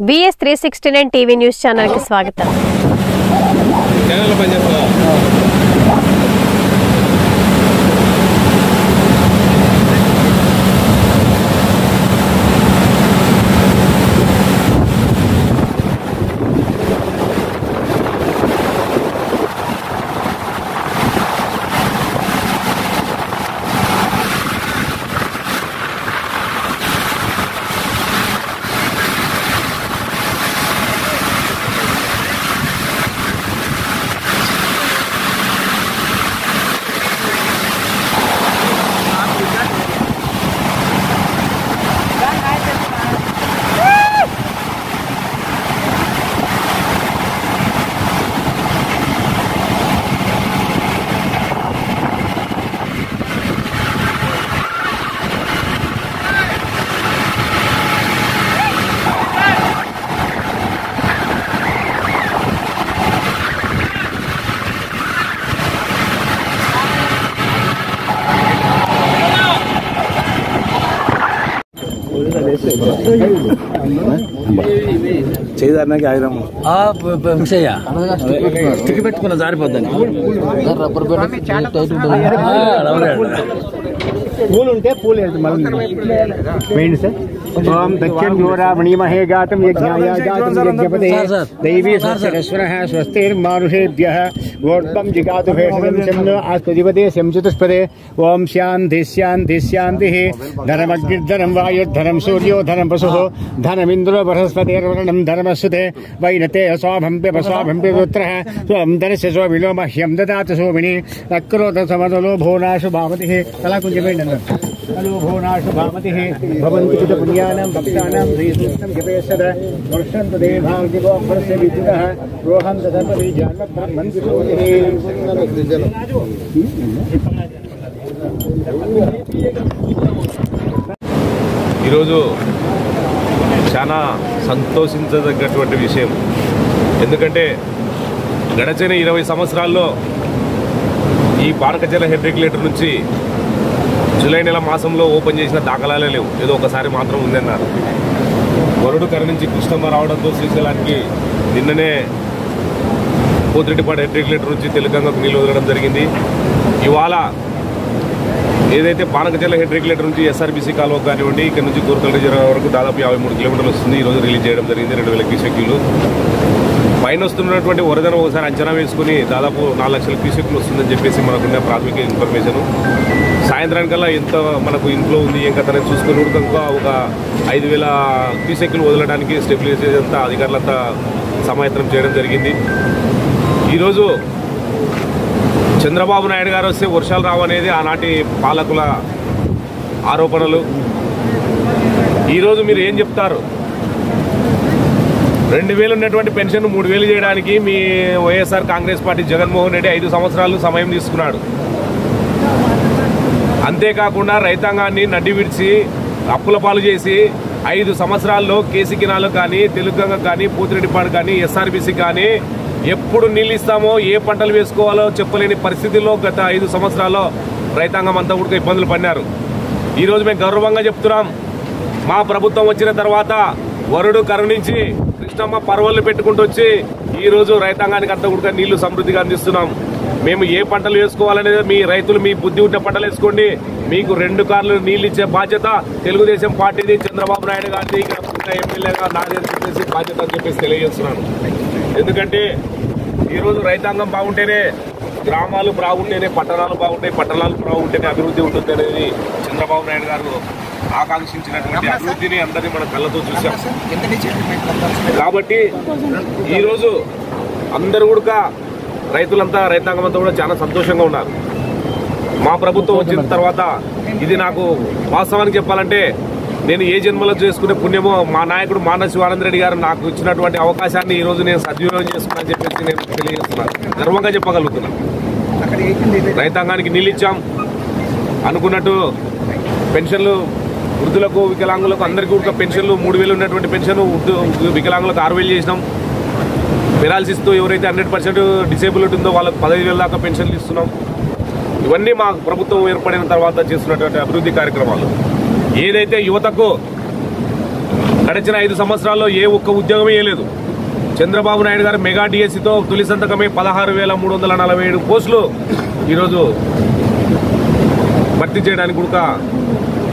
BS369 TV news channel కి స్వాగతం. చేయడానికి ఆగిరమ్మ స్టిక్ పెట్టుకున్న జారిపోద్దని పూలు ఉంటే పూలు వేయండి సార్. ఓం దక్షిణ్యోరామణీమహే గాతం యజ్ఞాయ గాతం యజ్ఞపదే దైవీ సరస్వరః స్వస్తిర్మానుషేభ్యః గోర్ధం జిగాతు భేషజం శంన ఆస్పదిపదే శంచతుష్పదే. ఓం శాంతి శాంతి శాంతి. ధనమగ్నిర్ధనం వాయుర్ధనం సూర్యో ధనం వసుః ధనమింద్రో బృహస్పతిర్వరుణం ధనమస్సుతే వైనతే అస్వాభం పిబస్వాభం పిపుత్రః స్వం ధనస్య సోమినో మహ్యం దదాతు సోమిని తక్రోత సమదలో భోనాశు భామతిః. కళా కొంచెం వేయండి అన్నారు. హలో భోనాశు భామతిః భవంతు చిత పుణ్యానాం భక్తానాం శ్రీకృష్ణం జపేశ్వర వర్షంతు దేవాంగివోపరస్య విద్యుతః రోహం దదపరి జాన్మ బ్రహ్మంతి సోమిః. ఈరోజు చాలా సంతోషించదగ్గటువంటి విషయం. ఎందుకంటే గడచిన 20 సంవత్సరాల్లో ఈ పానకచర్ల హెడ్ రెగ్యులేటర్ నుంచి జూలై నెల మాసంలో ఓపెన్ చేసిన దాఖలాలే లేవు. ఏదో ఒకసారి మాత్రం ఉందన్నారు. వరుడు కర నుంచి కృష్ణమ్మ రావడంతో శ్రీశైలానికి నిన్ననే పోతిరెడ్డిపాడు హెడ్ రెగ్యులేటర్ నుంచి తెలంగాణకు నీళ్ళు వదలడం జరిగింది. ఇవాళ ఏదైతే పానకచర్ల హెడ్ రెగ్యులేటర్ నుంచి ఎస్ఆర్బీసీ కాలువకు కానివ్వండి, ఇక్కడ నుంచి కోరుకల్ రిజర్వ్ వరకు దాదాపు 53 కిలోమీటర్లు వస్తుంది. ఈరోజు రిలీజ్ చేయడం జరిగింది 2000 క్యూసెక్లు. పైన వస్తున్నటువంటి వరదను ఒకసారి అంచనా వేసుకుని దాదాపు 4 లక్షల క్యూసెక్లు వస్తుందని చెప్పేసి మనకున్న ప్రాథమిక ఇన్ఫర్మేషను. సాయంత్రానికల్లా ఎంత మనకు ఇంట్లో ఉంది ఏం కథ అనేది చూసుకుని ఇంకా ఒక 5000 క్యూసెక్లు వదలడానికి స్టెబిలైజేషన్ అంతా అధికారులంతా సమాయత్తం చేయడం జరిగింది. ఈరోజు చంద్రబాబు నాయుడు గారు వస్తే వర్షాలు రావనేది ఆనాటి పాలకుల ఆరోపణలు. ఈరోజు మీరు ఏం చెప్తారు? 2000 ఉన్నటువంటి పెన్షన్ 3000 చేయడానికి మీ వైఎస్ఆర్ కాంగ్రెస్ పార్టీ జగన్మోహన్ రెడ్డి 5 సంవత్సరాలు సమయం తీసుకున్నాడు. అంతేకాకుండా రైతాంగాన్ని నడ్డి విడిచి అప్పుల పాలు చేసి 5 సంవత్సరాల్లో కేసీ కినాలు కానీ, తెలుగంగ కానీ, పోతిరెడ్డిపాడు కానీ, ఎస్ఆర్బీసీ కానీ ఎప్పుడు నీళ్ళు ఇస్తామో ఏ పంటలు వేసుకోవాలో చెప్పలేని పరిస్థితుల్లో గత 5 సంవత్సరాల్లో రైతాంగం అంతా కూడా ఇబ్బందులు పడినారు. ఈరోజు మేము గౌరవంగా చెప్తున్నాం, మా ప్రభుత్వం వచ్చిన తర్వాత వరుడు కరుణించి కృష్ణమ్మ పర్వళ్ళు పెట్టుకుంటూ వచ్చి ఈరోజు రైతాంగానికి అంతా కూడా నీళ్లు సమృద్ధిగా అందిస్తున్నాం. మేము ఏ పంటలు వేసుకోవాలనేది మీ రైతులు మీ బుద్ధి ఉంటే పంటలు వేసుకోండి. మీకు 2 కార్లు నీళ్ళు ఇచ్చే బాధ్యత తెలుగుదేశం పార్టీది, చంద్రబాబు నాయుడు గారిది, ఇక్కడ ఎమ్మెల్యేగా నాదే చెప్పేసి బాధ్యత అని చెప్పేసి తెలియజేస్తున్నాను. ఎందుకంటే ఈరోజు రైతాంగం బాగుంటేనే గ్రామాలు బాగుంటేనే పట్టణాలు బాగుంటాయి, పట్టణాలు బాగుంటేనే అభివృద్ధి ఉంటుంది అనేది చంద్రబాబు నాయుడు గారు ఆకాంక్షించినటువంటి అభివృద్ధిని అందరినీ మన కళ్ళతో చూసాం. కాబట్టి ఈరోజు అందరూ కూడా రైతులంతా రైతాంగం అంతా కూడా చాలా సంతోషంగా ఉన్నారు. మా ప్రభుత్వం వచ్చిన తర్వాత ఇది నాకు వాస్తవానికి చెప్పాలంటే నేను ఏ జన్మలో చేసుకునే పుణ్యమో మా నాయకుడు మాన శివానంద రెడ్డి గారు నాకు ఇచ్చినటువంటి అవకాశాన్ని ఈరోజు నేను సద్వినియోగం చేసుకున్నానని చెప్పేసి నేను తెలియజేస్తున్నాను. గర్వంగా చెప్పగలుగుతున్నాను. రైతాంగానికి నీళ్ళు ఇచ్చాం అనుకున్నట్టు. పెన్షన్లు వృద్ధులకు, వికలాంగులకు అందరికీ కూడా పెన్షన్లు 3000 ఉన్నటువంటి పెన్షన్ వికలాంగులకు 6000 చేసినాం. పెరాలసిస్తో ఎవరైతే 100% డిసేబుల్డ్ ఉందో వాళ్ళకు 15000 దాకా పెన్షన్లు ఇస్తున్నాం. ఇవన్నీ మా ప్రభుత్వం ఏర్పడిన తర్వాత చేస్తున్నటువంటి అభివృద్ధి కార్యక్రమాలు. ఏదైతే యువతకు గడిచిన 5 సంవత్సరాల్లో ఏ ఒక్క ఉద్యోగమే వేయలేదు. చంద్రబాబు నాయుడు గారు మెగా డిఎస్సితో తొలి సంతకమే 16,347 పోస్టులు ఈరోజు భర్తీ చేయడానికి కూడా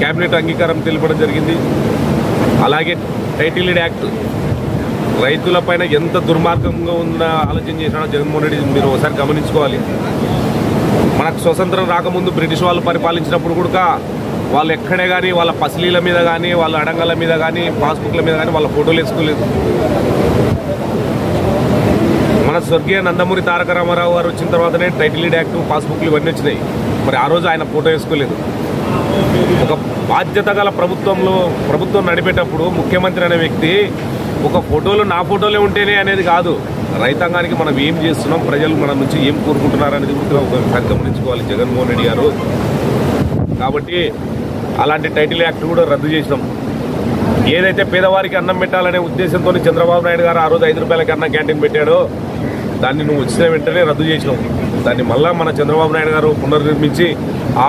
కేబినెట్ అంగీకారం తెలపడం జరిగింది. అలాగే టైటిల్ డీడ్ యాక్ట్ రైతులపైన ఎంత దుర్మార్గంగా ఉందో ఆలోచన చేసినాడో జగన్మోహన్ రెడ్డి మీరు ఒకసారి గమనించుకోవాలి. మనకు స్వతంత్రం రాకముందు బ్రిటిష్ వాళ్ళు పరిపాలించినప్పుడు కూడా వాళ్ళు ఎక్కడే కానీ వాళ్ళ పసిలీల మీద కానీ వాళ్ళ అడంగల మీద కానీ పాస్బుక్ల మీద కానీ వాళ్ళ ఫోటోలు వేసుకోలేదు. మన స్వర్గీయ నందమూరి తారక రామారావు గారు వచ్చిన తర్వాతనే టైటిల్ డీడ్ యాక్ట్ పాస్బుక్లు ఇవన్నీ వచ్చినాయి. మరి ఆ రోజు ఆయన ఫోటో వేసుకోలేదు. ఒక బాధ్యత గల ప్రభుత్వం నడిపేటప్పుడు ముఖ్యమంత్రి అనే వ్యక్తి ఒక ఫోటోలు నా ఫోటోలే ఉంటేనే అనేది కాదు, రైతాంగానికి మనం ఏం చేస్తున్నాం, ప్రజలు మన నుంచి ఏం కోరుకుంటున్నారు అనేది కూడా ఒకసారి గమనించుకోవాలి జగన్మోహన్ రెడ్డి గారు. కాబట్టి అలాంటి టైటిల్ యాక్ట్ కూడా రద్దు చేసినాం. ఏదైతే పేదవారికి అన్నం పెట్టాలనే ఉద్దేశంతో చంద్రబాబు నాయుడు గారు ఆ రోజు 5 రూపాయలకి అన్నం క్యాంటీన్ పెట్టాడో దాన్ని నువ్వు వచ్చిన వెంటనే రద్దు చేసినావు. దాన్ని మళ్ళా మన చంద్రబాబు నాయుడు గారు పునర్నిర్మించి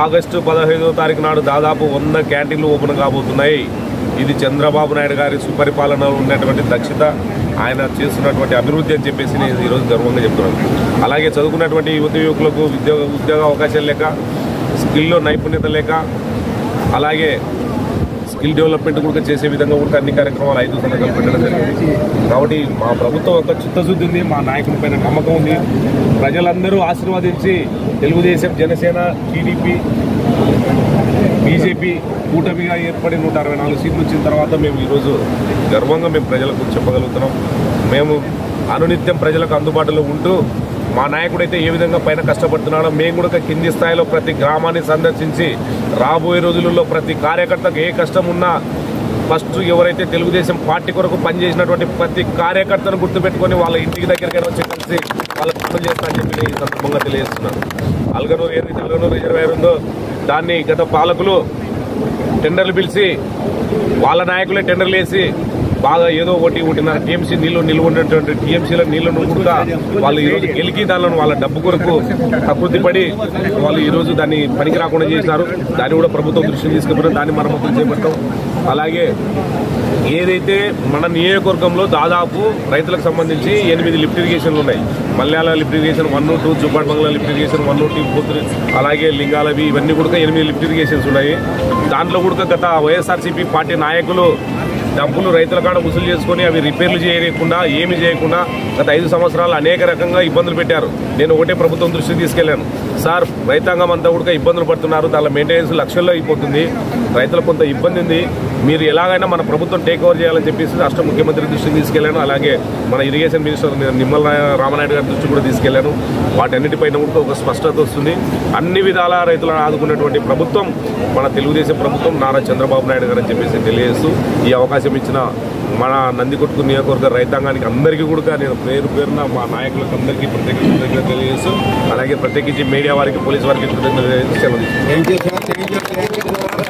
ఆగస్టు 15వ తారీఖు నాడు దాదాపు 100 క్యాంటీన్లు ఓపెన్ కాబోతున్నాయి. ఇది చంద్రబాబు నాయుడు గారి సుపరిపాలనలో ఉన్నటువంటి దక్షత, ఆయన చేస్తున్నటువంటి అభివృద్ధి అని చెప్పేసి నేను ఈరోజు గర్వంగా చెప్తున్నాను. అలాగే చదువుకున్నటువంటి యువకులకు ఉద్యోగ అవకాశాలు లేక, స్కిల్లో నైపుణ్యత లేక, అలాగే స్కిల్ డెవలప్మెంట్ కూడా చేసే విధంగా కూడా అన్ని కార్యక్రమాలు 5 సంతకాలు పెట్టడం జరిగింది. కాబట్టి మా ప్రభుత్వం ఒక చిత్తశుద్ధి ఉంది, మా నాయకుల పైన నమ్మకం ఉంది. ప్రజలందరూ ఆశీర్వదించి తెలుగుదేశం, జనసేన, టీడీపీ, బీజేపీ కూటమిగా ఏర్పడి 164 సీట్లు వచ్చిన తర్వాత మేము ఈరోజు గర్వంగా మేము ప్రజలకు చెప్పగలుగుతున్నాం. మేము అనునిత్యం ప్రజలకు అందుబాటులో ఉంటూ మా నాయకుడైతే ఏ విధంగా పైన కష్టపడుతున్నాడో మేము కూడా కింది స్థాయిలో ప్రతి గ్రామాన్ని సందర్శించి రాబోయే రోజులలో ప్రతి కార్యకర్తకు ఏ కష్టం ఉన్నా ఫస్ట్ ఎవరైతే తెలుగుదేశం పార్టీ కొరకు పనిచేసినటువంటి ప్రతి కార్యకర్తను గుర్తుపెట్టుకొని వాళ్ళ ఇంటికి దగ్గరికి వచ్చి కలిసి వాళ్ళకి పనులు చేస్తానని చెప్పి ఈ సందర్భంగా తెలియజేస్తున్నాను. అల్గనూరు ఏదైతే అల్గనూరు రిజర్వాయర్ ఉందో దాన్ని గత పాలకులు టెండర్లు పిలిచి వాళ్ళ నాయకులే టెండర్లు వేసి బాగా ఏదో ఒకటిన్నర టీఎంసీ నీళ్లు నిల్వ ఉన్నటువంటి టీఎంసీల నీళ్లను కూడా వాళ్ళు ఈరోజు గెలికి దానిలో వాళ్ళ డబ్బు కొరకు అభివృద్ధి పడి వాళ్ళు ఈరోజు దాన్ని పనికి రాకుండా చేసినారు. దాన్ని కూడా ప్రభుత్వం దృష్టికి తీసుకుపోయినా దాన్ని మరమ్మతులు చేపట్టాం. అలాగే ఏదైతే మన నియోజకవర్గంలో దాదాపు రైతులకు సంబంధించి 8 లిఫ్ట్ ఇరిగేషన్లు ఉన్నాయి. మల్యాల లిఫ్ట్ ఇరిగేషన్ 1, 2, జుబ్బాడ్ బంగ్లా లిఫ్ట్ ఇరిగేషన్ 1, 2, 3, అలాగే లింగాలవి ఇవన్నీ కూడా 8 లిఫ్ట్ ఇరిగేషన్స్ ఉన్నాయి. దాంట్లో కూడా గత వైఎస్ఆర్సీపీ పార్టీ నాయకులు డబ్బులు రైతుల కాడ వసూలు చేసుకుని అవి రిపేర్లు చేయకుండా ఏమి చేయకుండా గత 5 సంవత్సరాలు అనేక రకంగా ఇబ్బందులు పెట్టారు. నేను ఒకటే ప్రభుత్వం దృష్టికి తీసుకెళ్లాను, సార్ రైతాంగం అంతా కూడా ఇబ్బందులు పడుతున్నారు, దాని మెయింటెనెన్స్ లక్షల్లో అయిపోతుంది, రైతులకు కొంత ఇబ్బంది ఉంది, మీరు ఎలాగైనా మన ప్రభుత్వం టేక్ ఓవర్ చేయాలని చెప్పేసి రాష్ట్ర ముఖ్యమంత్రి దృష్టికి తీసుకెళ్లాను. అలాగే మన ఇరిగేషన్ మినిస్టర్ నిమ్మల రామనాయుడు గారి దృష్టి కూడా తీసుకెళ్లాను. వాటన్నిటిపైన కూడా ఒక స్పష్టత వస్తుంది. అన్ని విధాల రైతులను ఆదుకున్నటువంటి ప్రభుత్వం మన తెలుగుదేశం ప్రభుత్వం, నారా చంద్రబాబు నాయుడు గారు అని చెప్పేసి తెలియజేస్తూ ఈ అవకాశం ఇచ్చిన మన నందికొట్కు నియోజకవర్గ రైతాంగానికి అందరికీ కూడా నేను పేరున మా నాయకులకు అందరికీ ప్రత్యేకంగా తెలియజేస్తూ, అలాగే ప్రత్యేకించి మీడియా వారికి, పోలీసు వారికి సెలవు తీసుకుంటాను.